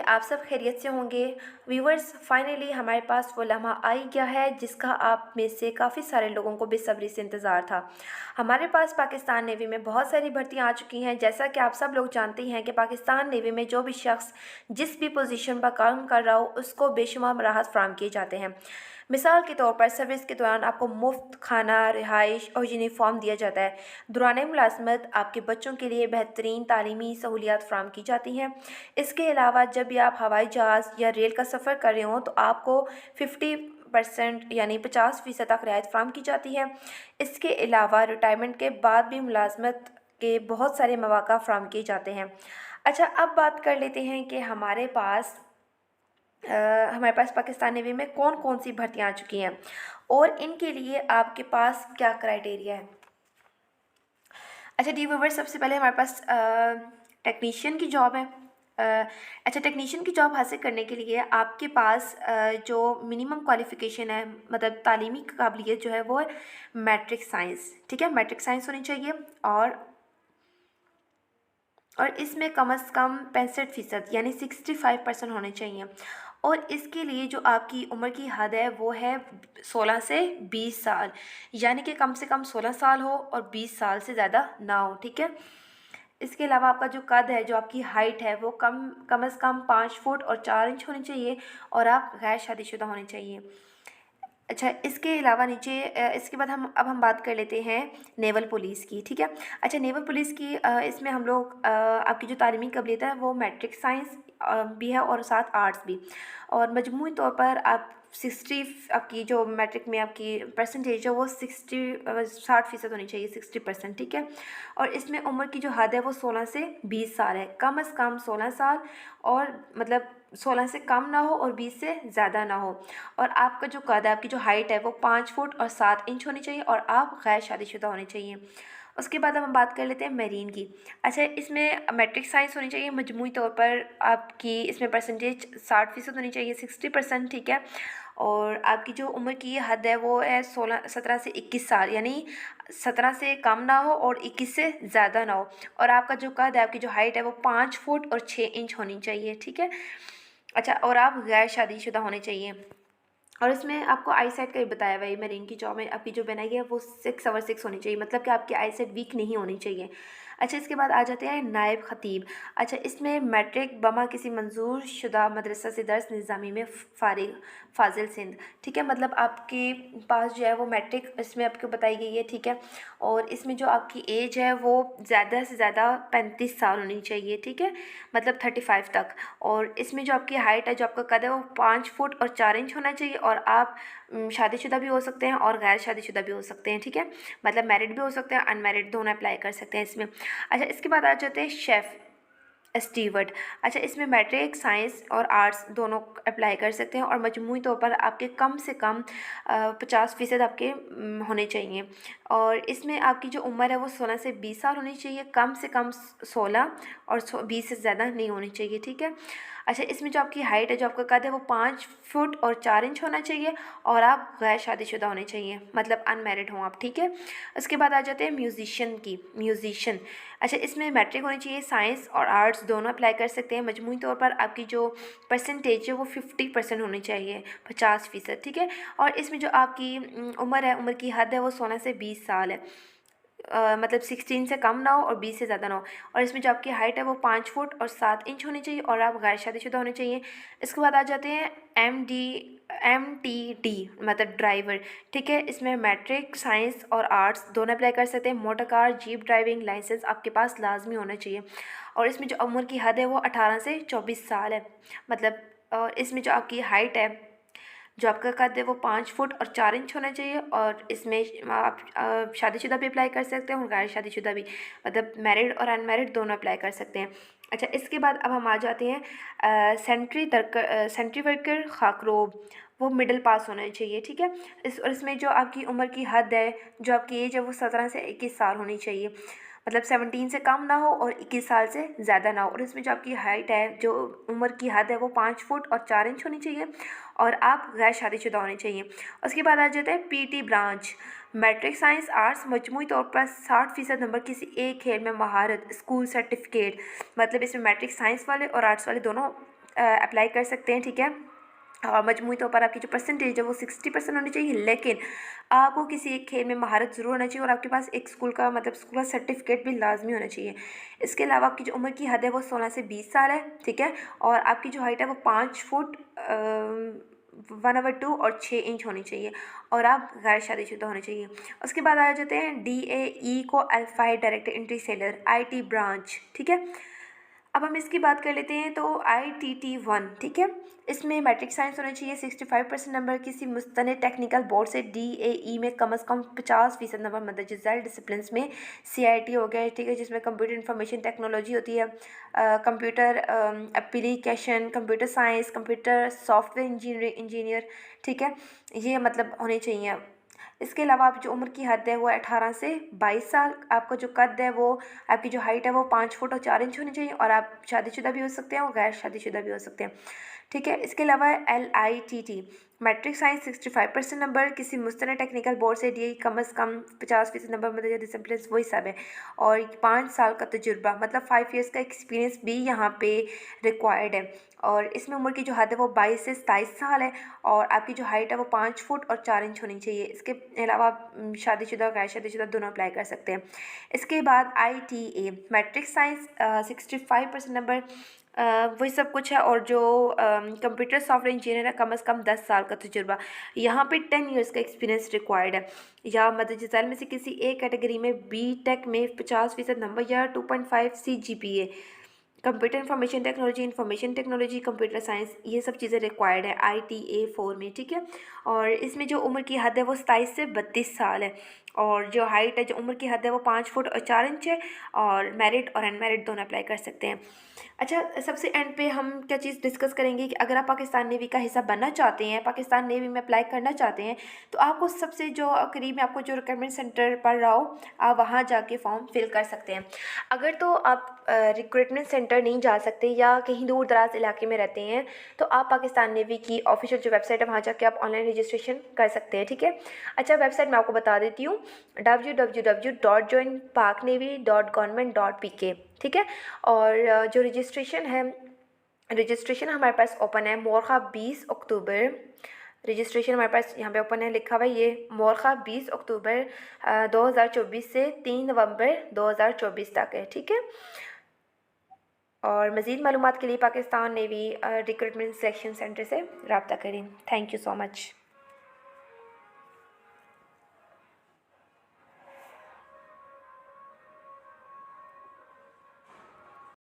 कि आप सब खैरियत से होंगे। व्यूवर्स, फाइनली हमारे पास वो लम्हा आ ही गया है जिसका आप में से काफ़ी सारे लोगों को बेसब्री से इंतज़ार था। हमारे पास पाकिस्तान नेवी में बहुत सारी भर्तियां आ चुकी हैं। जैसा कि आप सब लोग जानते हैं कि पाकिस्तान नेवी में जो भी शख्स जिस भी पोजीशन पर काम कर रहा हो उसको बेशुमार राहत फ़राहम किए जाते हैं। मिसाल के तौर पर सर्विस के दौरान आपको मुफ्त खाना, रिहाइश और यूनिफॉर्म दिया जाता है। दौरान मुलाजमत आपके बच्चों के लिए बेहतरीन तालीमी सहूलियात फ़राहम की जाती हैं। इसके अलावा जब भी आप हवाई जहाज़ या रेल का सफ़र कर रहे हों तो आपको 50% यानी 50% तक रियायत फ़राहम की जाती है। इसके अलावा रिटायरमेंट के बाद भी मुलाजमत के बहुत सारे मौक़ा फ़राहम किए जाते हैं। अच्छा, अब बात कर लेते हैं कि हमारे पास पाकिस्तान नेवी में कौन कौन सी भर्तियाँ आ चुकी हैं और इनके लिए आपके पास क्या क्राइटेरिया है। अच्छा डी व्यूवर, सबसे पहले हमारे पास टेक्नीशियन की जॉब है। अच्छा, टेक्नीशियन की जॉब हासिल करने के लिए आपके पास जो मिनिमम क्वालिफ़िकेशन है, मतलब तालीमी काबिलियत जो है वो है मैट्रिक साइंस। ठीक है, मैट्रिक साइंस होनी चाहिए और इसमें कम से कम 65% यानी 65% होने चाहिए। और इसके लिए जो आपकी उम्र की हद है वो है 16 से 20 साल, यानी कि कम से कम 16 साल हो और 20 साल से ज़्यादा ना हो। ठीक है, इसके अलावा आपका जो कद है, जो आपकी हाइट है वो कम से कम 5 फुट और 4 इंच होनी चाहिए और आप गैर शादीशुदा होने चाहिए। अच्छा, इसके अलावा इसके बाद हम बात कर लेते हैं नेवल पुलिस की। ठीक है, अच्छा नेवल पुलिस की इसमें हम लोग आपकी जो तालीमी काबिलियत है वो मैट्रिक साइंस भी है और साथ आर्ट्स भी, और मजमूई तौर पर आप 60 आपकी जो मैट्रिक में आपकी परसेंटेज है वो 60% होनी चाहिए, 60%। ठीक है, और इसमें उम्र की जो हद है वो 16 से 20 साल है, कम से कम 16 साल, और मतलब 16 से कम ना हो और 20 से ज़्यादा ना हो। और आपका जो कद है, आपकी जो हाइट है वो 5 फुट और 7 इंच होनी चाहिए और आप गैर शादीशुदा होने चाहिए। उसके बाद अब हम बात कर लेते हैं मेरीन की। अच्छा, इसमें मैट्रिक साइंस होनी चाहिए, मजमूई तौर पर आपकी इसमें परसेंटेज 60% होनी चाहिए, 60%। ठीक है, और आपकी जो उम्र की हद है वो है 17 से 21 साल, यानी 17 से कम ना हो और 21 से ज़्यादा ना हो। और आपका जो कद है, आपकी जो हाइट है वो 5 फुट और 6 इंच होनी चाहिए। ठीक है, अच्छा, और आप गैर शादीशुदा होने चाहिए। और इसमें आपको आई सेट का भी बताया हुआ है, मेरीन की जॉब में आपकी जो बनाई है वो 6/6 होनी चाहिए, मतलब कि आपकी आई सेट वीक नहीं होनी चाहिए। अच्छा, इसके बाद आ जाते हैं नायब ख़तीब। अच्छा, इसमें मैट्रिक बमा किसी मंजूर शुदा मदरसा से दर्स निज़ामी में फ़ारिग फाजिल सिंध। ठीक है, मतलब आपके पास जो है वो मैट्रिक इसमें आपको बताई गई है। ठीक है, और इसमें जो आपकी एज है वो ज़्यादा से ज़्यादा 35 साल होनी चाहिए। ठीक है, मतलब 35 तक। और इसमें जो आपकी हाइट है, जो आपका कद है वो 5 फुट और 4 इंच होना चाहिए और आप शादीशुदा भी हो सकते हैं और गैर शादीशुदा भी हो सकते हैं। ठीक है, मतलब मैरिड भी हो सकते हैं, अनमैरिड, दोनों अप्लाई कर सकते हैं इसमें। अच्छा, इसके बाद आ जाते हैं शेफ़ स्टीवर्ड। अच्छा, इसमें मैट्रिक साइंस और आर्ट्स दोनों अप्लाई कर सकते हैं और मजमूई तौर पर आपके कम से कम 50% आपके होने चाहिए। और इसमें आपकी जो उम्र है वो 16 से 20 साल होनी चाहिए, कम से कम 16, और 20 से ज़्यादा नहीं होनी चाहिए। ठीक है, अच्छा, इसमें जो आपकी हाइट है, जो आपका कद है वो 5 फुट और 4 इंच होना चाहिए और आप गैर शादीशुदा होने चाहिए, मतलब अनमैरिड हों आप। ठीक है, उसके बाद आ जाते हैं म्यूज़िशन। अच्छा, इसमें मैट्रिक होनी चाहिए, साइंस और आर्ट्स दोनों अप्लाई कर सकते हैं। मजमूई तौर पर आपकी जो परसेंटेज है वो 50% होनी चाहिए, 50%। ठीक है, और इसमें जो आपकी उम्र है, उम्र की हद है वो 16 से 20 साल है, मतलब 16 से कम ना हो और 20 से ज़्यादा ना हो। और इसमें जो आपकी हाइट है वो 5 फुट और 7 इंच होनी चाहिए और आप गैर शादीशुदा होने चाहिए। इसके बाद आ जाते हैं MTD, मतलब ड्राइवर। ठीक है, इसमें मैट्रिक साइंस और आर्ट्स दोनों अप्लाई कर सकते हैं। Motor car, jeep driving licence आपके पास लाजमी होना चाहिए। और इसमें जो उम्र की हद है वो 18 से 24 साल है, मतलब। और इसमें जो आपकी हाइट है, जो आपका कद है वो 5 फुट और 4 इंच होना चाहिए और इसमें आप शादीशुदा भी अप्लाई कर सकते हैं और गैर शादीशुदा भी, मतलब मैरिड और अनमैरिड दोनों अप्लाई कर सकते हैं। अच्छा, इसके बाद अब हम आ जाते हैं सेंट्री वर्कर खाकरोब, वो मिडिल पास होना चाहिए। ठीक है, और इसमें जो आपकी उम्र की हद है, जो आपकी एज है वो 17 से 21 साल होनी चाहिए, मतलब 17 से कम ना हो और 21 साल से ज़्यादा ना हो। और इसमें जो आपकी हाइट है, जो उम्र की हद है वो 5 फुट और 4 इंच होनी चाहिए और आप गैर शादीशुदा होने चाहिए। उसके बाद आ जाता है PT branch, matric science arts, मजमूई तौर पर 60% नंबर किसी एक खेल में महारत, स्कूल सर्टिफिकेट, मतलब इसमें मैट्रिक साइंस वाले और आर्ट्स वाले दोनों अप्लाई कर सकते हैं, ठीक है। और मजमूई तौर पर आपकी जो परसेंटेज है वो 60% होनी चाहिए, लेकिन आपको किसी एक खेल में महारत ज़रूर होना चाहिए और आपके पास एक स्कूल का सर्टिफिकेट भी लाजमी होना चाहिए। इसके अलावा आपकी जो उम्र की हद है वो 16 से 20 साल है, ठीक है। और आपकी जो हाइट है वो 5 फुट 1/2 और 6 इंच होनी चाहिए और आप गैर शादीशुदा होने चाहिए। उसके बाद आ जाते हैं DAE को अल्फाई डायरेक्ट एंट्री सेलर IT ब्रांच, ठीक है। अब हम इसकी बात कर लेते हैं तो ITT1, ठीक है। इसमें मैट्रिक साइंस होना चाहिए, 65% नंबर, किसी मुस्तनद टेक्निकल बोर्ड से DAE में कम से कम 50% नंबर, मतलब जैसे डिसिप्लिन में CIT हो गया, ठीक है, जिसमें कंप्यूटर इंफॉर्मेशन टेक्नोलॉजी होती है, computer application, computer science, computer software engineer, ठीक है, ये मतलब होने चाहिए। इसके अलावा आप जो उम्र की हद है वो 18 से 22 साल, आपका जो कद है वो, आपकी जो हाइट है वो 5 फुट और 4 इंच होनी चाहिए और आप शादीशुदा भी हो सकते हैं और गैर शादीशुदा भी हो सकते हैं, ठीक है। इसके अलावा LITT मैट्रिक साइंस 65% नंबर, किसी मुस्तनद टेक्निकल बोर्ड से DAE कम से कम 50% नंबर, मतलब डिसिप्लिन वही सब है, और 5 साल का तजुर्बा, मतलब 5 ईयर्स का एक्सपीरियंस भी यहाँ पे रिक्वायर्ड है। और इसमें उम्र की जो हद है वो 22 से 27 साल है और आपकी जो हाइट है वो 5 फुट और 4 इंच होनी चाहिए। इसके अलावा आप शादीशुदा और गैर शादीशुदा दोनों अप्लाई कर सकते हैं। इसके बाद ITA मैट्रिक साइंस 65% नंबर, वही सब कुछ है, और जो कंप्यूटर सॉफ्टवेयर इंजीनियर है कम से कम 10 साल का तजुर्बा, यहाँ पे 10 इयर्स का एक्सपीरियंस रिक्वायर्ड है। या मदरसा में से किसी एक कैटेगरी में BTech में 50% नंबर या 2.5 CGPA, computer information technology, computer science, ये सब चीज़ें रिक्वायर्ड है ITA4 में, ठीक है। और इसमें जो उम्र की हद है वो 27 से 32 साल है और जो हाइट है, जो उम्र की हद है वो 5 फुट और 4 इंच है और मैरिड और अनमैरिड दोनों अप्लाई कर सकते हैं। अच्छा, सबसे एंड पे हम क्या चीज़ डिस्कस करेंगे कि अगर आप पाकिस्तान नेवी का हिस्सा बनना चाहते हैं, पाकिस्तान नेवी में अप्लाई करना चाहते हैं, तो आपको सबसे जो करीब में आपको जो रिक्रूटमेंट सेंटर पड़ रहा हो, आप वहाँ जाके फॉर्म फिल कर सकते हैं। अगर तो आप रिक्रूटमेंट सेंटर नहीं जा सकते या कहीं दूर दराज इलाके में रहते हैं, तो आप पाकिस्तान नेवी की ऑफिशियल जो वेबसाइट है वहाँ जाके आप ऑनलाइन रजिस्ट्रेशन कर सकते हैं, ठीक है। अच्छा, वेबसाइट मैं आपको बता देती हूँ, www.joinpaknavy.government.pk, ठीक है। और जो रजिस्ट्रेशन हमारे पास ओपन है मोरखा 20 अक्टूबर, रजिस्ट्रेशन हमारे पास यहाँ पे ओपन है, लिखा हुआ है ये मोरखा 20 अक्टूबर 2024 से 3 नवंबर 2024 तक है, ठीक है। और मज़ीद मालूमात के लिए Pakistan navy recruitment selection centre से रब्ता करें। Thank you so much.